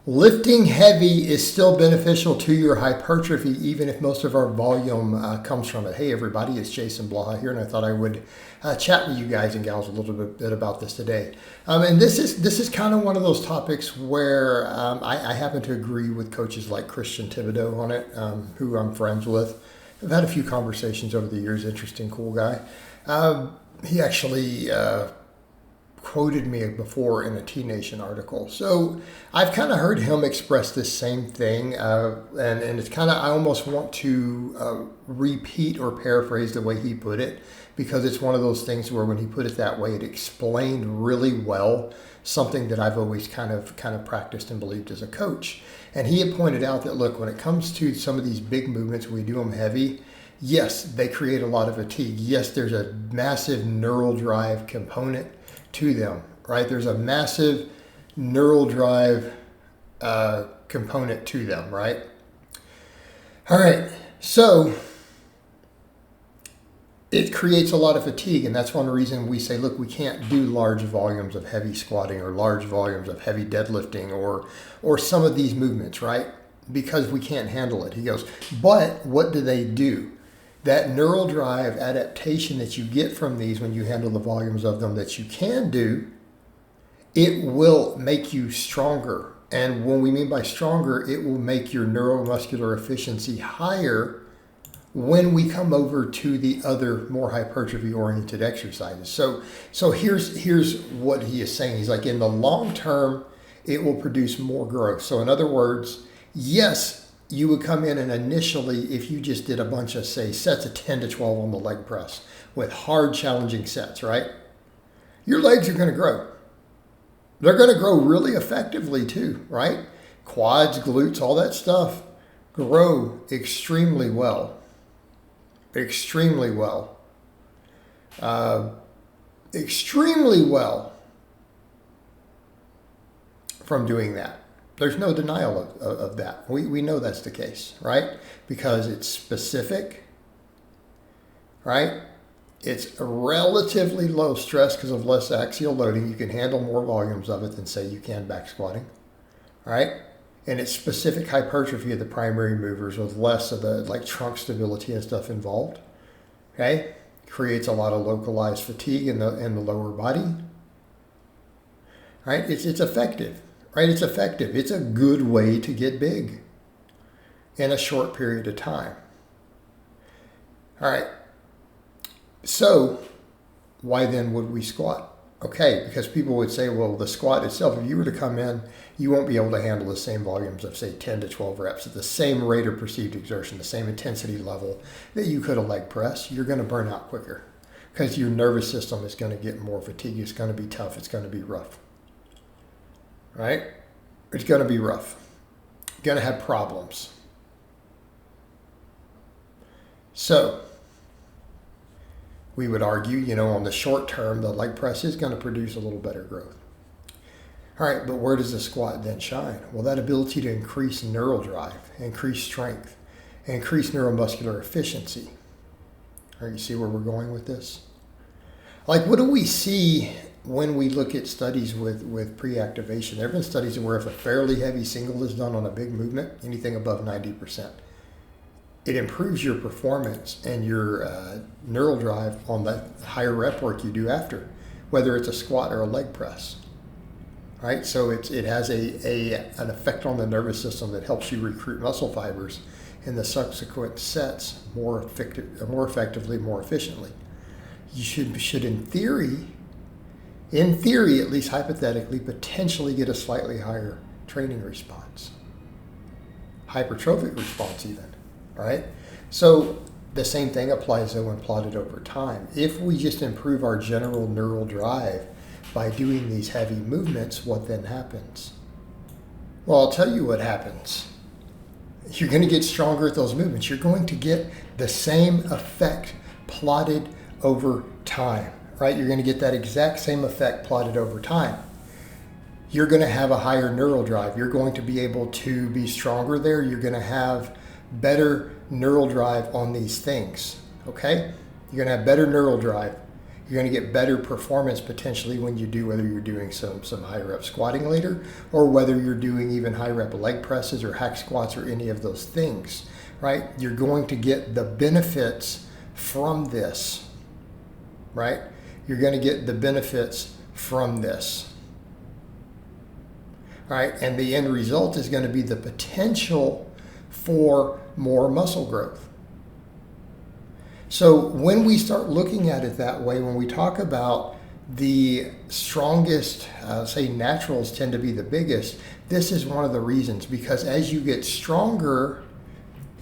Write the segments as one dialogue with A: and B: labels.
A: Lifting heavy is still beneficial to your hypertrophy, even if most of our volume comes from it. Hey everybody, it's Jason Blaha here, and I thought I would chat with you guys and gals a little bit about this today. And this is kind of one of those topics where I happen to agree with coaches like Christian Thibodeau on it, who I'm friends with. I've had a few conversations over the years. Interesting, cool guy. He actually quoted me before in a T-Nation article. So I've kind of heard him express this same thing, and it's kind of, I almost want to repeat or paraphrase the way he put it, because it's one of those things where when he put it that way, it explained really well something that I've always kind of practiced and believed as a coach. And he had pointed out that, look, when it comes to some of these big movements, we do them heavy. Yes, they create a lot of fatigue. Yes, there's a massive neural drive component to them, right? There's a massive neural drive component to them, right? All right, so it creates a lot of fatigue, and that's one reason we say, look, we can't do large volumes of heavy squatting or large volumes of heavy deadlifting or some of these movements, right? Because we can't handle it. He goes, but what do? That neural drive adaptation that you get from these when you handle the volumes of them that you can do, it will make you stronger. And when we mean by stronger, it will make your neuromuscular efficiency higher when we come over to the other more hypertrophy-oriented exercises. So here's what he is saying. He's like, in the long term, it will produce more growth. So in other words, yes, you would come in and initially, if you just did a bunch of, say, sets of 10 to 12 on the leg press with hard, challenging sets, right? Your legs are going to grow. They're going to grow really effectively too, right? Quads, glutes, all that stuff grow extremely well. Extremely well. Extremely well from doing that. There's no denial of that. We know that's the case, right? Because it's specific, right? It's relatively low stress because of less axial loading. You can handle more volumes of it than, say, you can back squatting, right? And it's specific hypertrophy of the primary movers with less of the like trunk stability and stuff involved, okay? Creates a lot of localized fatigue in the lower body, right? It's effective. Right? It's effective. It's a good way to get big in a short period of time. All right. So why then would we squat? Okay, because people would say, well, the squat itself, if you were to come in, you won't be able to handle the same volumes of, say, 10 to 12 reps at the same rate of perceived exertion, the same intensity level that you could a leg press. You're going to burn out quicker because your nervous system is going to get more fatigued. It's going to be tough. It's going to be rough. Right? It's going to be rough. You're going to have problems. So we would argue, on the short term, the leg press is going to produce a little better growth. All right, but where does the squat then shine? Well, that ability to increase neural drive, increase strength, increase neuromuscular efficiency. All right, you see where we're going with this? Like, what do we see when we look at studies with pre-activation? There have been studies where if a fairly heavy single is done on a big movement, anything above 90%, it improves your performance and your neural drive on the higher rep work you do after, whether it's a squat or a leg press. Right? So it has an effect on the nervous system that helps you recruit muscle fibers in the subsequent sets more effectively, more efficiently. You should in theory, at least hypothetically, potentially get a slightly higher training response. Hypertrophic response even, right? So the same thing applies though when plotted over time. If we just improve our general neural drive by doing these heavy movements, what then happens? Well, I'll tell you what happens. You're going to get stronger at those movements. You're going to get the same effect plotted over time. Right? You're going to get that exact same effect plotted over time. You're going to have a higher neural drive. You're going to be able to be stronger there. You're going to have better neural drive on these things. Okay? You're going to have better neural drive. You're going to get better performance potentially when you do, whether you're doing some high rep squatting later, or whether you're doing even high rep leg presses or hack squats or any of those things, right? You're going to get the benefits from this, right? You're going to get the benefits from this, right? And the end result is going to be the potential for more muscle growth. So when we start looking at it that way, when we talk about the strongest, say naturals tend to be the biggest, this is one of the reasons, because as you get stronger,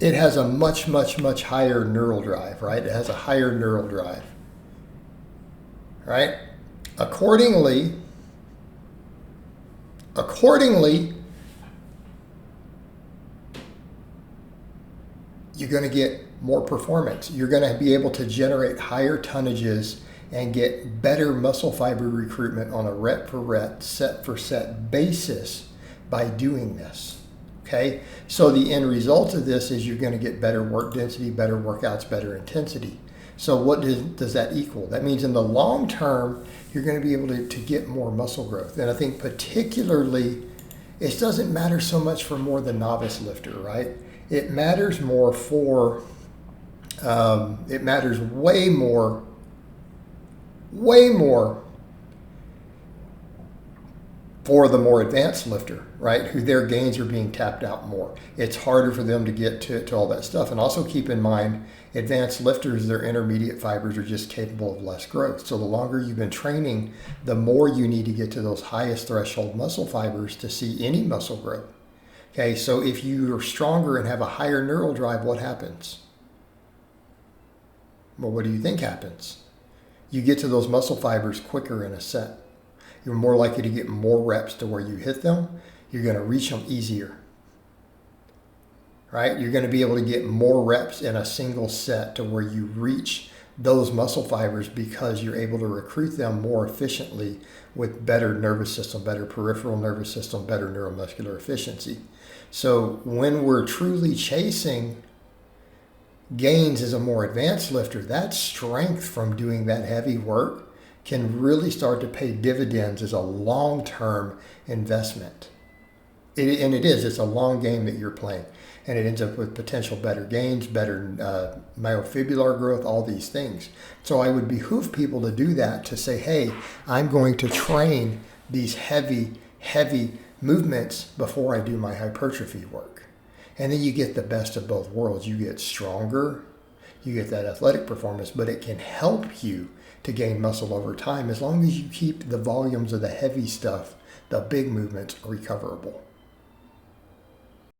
A: it has a much, much, much higher neural drive, right? It has a higher neural drive, right? Accordingly, you're going to get more performance. You're going to be able to generate higher tonnages and get better muscle fiber recruitment on a rep for rep, set for set basis by doing this. Okay? So the end result of this is you're going to get better work density, better workouts, better intensity. So what does that equal? That means in the long term, you're going to be able to get more muscle growth. And I think particularly, it doesn't matter so much for more the novice lifter, right? It matters more for, it matters way more for the more advanced lifter, right? Who their gains are being tapped out more. It's harder for them to get to all that stuff. And also keep in mind, advanced lifters, their intermediate fibers are just capable of less growth. So the longer you've been training, the more you need to get to those highest threshold muscle fibers to see any muscle growth. Okay, so if you are stronger and have a higher neural drive, what happens? Well, what do you think happens? You get to those muscle fibers quicker in a set. You're more likely to get more reps to where you hit them. You're going to reach them easier, right? You're going to be able to get more reps in a single set to where you reach those muscle fibers because you're able to recruit them more efficiently with better nervous system, better peripheral nervous system, better neuromuscular efficiency. So when we're truly chasing gains as a more advanced lifter, that strength from doing that heavy work can really start to pay dividends as a long-term investment. It's a long game that you're playing. And it ends up with potential better gains, better myofibrillar growth, all these things. So I would behoove people to do that, to say, hey, I'm going to train these heavy movements before I do my hypertrophy work. And then you get the best of both worlds. You get stronger, you get that athletic performance, but it can help you to gain muscle over time as long as you keep the volumes of the heavy stuff, the big movements, recoverable.